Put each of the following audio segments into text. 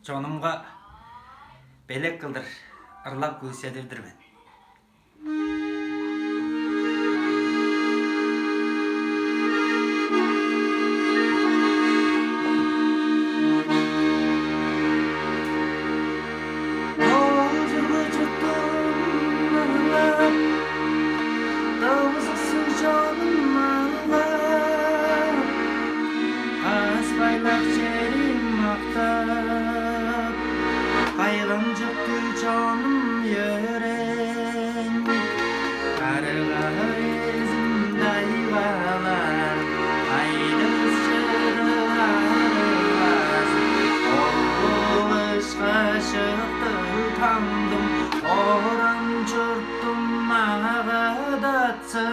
Jonumga belek kıldır, ırlap göğüsedirdir ben. Kaygancıktı canım yüreğim, karıga yüzümday bağlar, aydız çırı ağrılar. Oluş kaşıktı utandım, oran çırptım ağdatsın.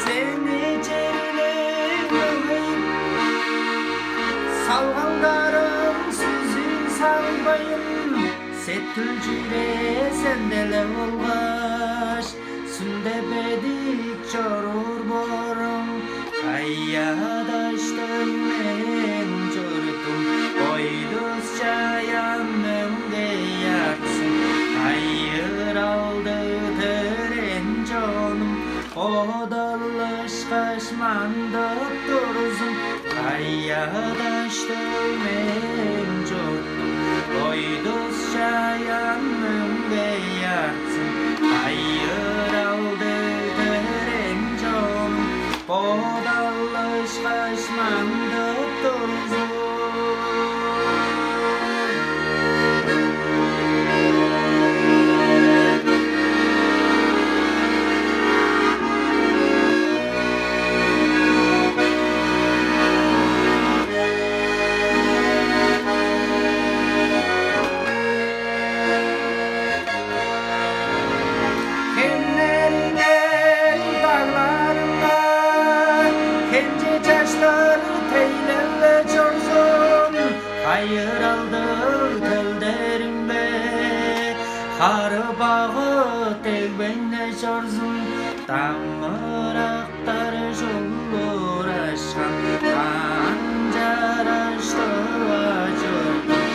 Seni çerilerim, salgandarım salbayım, setülcüyle sendele olgaş, sünde bedik çorur borum, kayyadaştım men çortum, oyduz çayan önge yaksın, hayır aldı teren canım, odalış kaşmanda duruzum, kayyadaştım men çortum, oyduz çayan önge yaksın, hayır aldı teren canım, odalış kaşmanda duruzum. Hayır aldı tellerimbe, karı bağı telbenle çorzum, tamıraktar jolur aşkan, kancar açtı acırdım,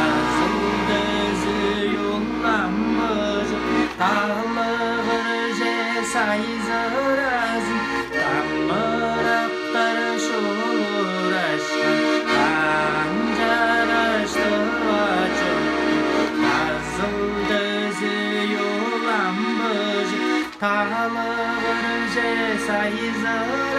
azıl dözü yollanmışım, tağlıgır jesayzır azim, tamıraktar jolur aşkan, Tağlıgır jesayzır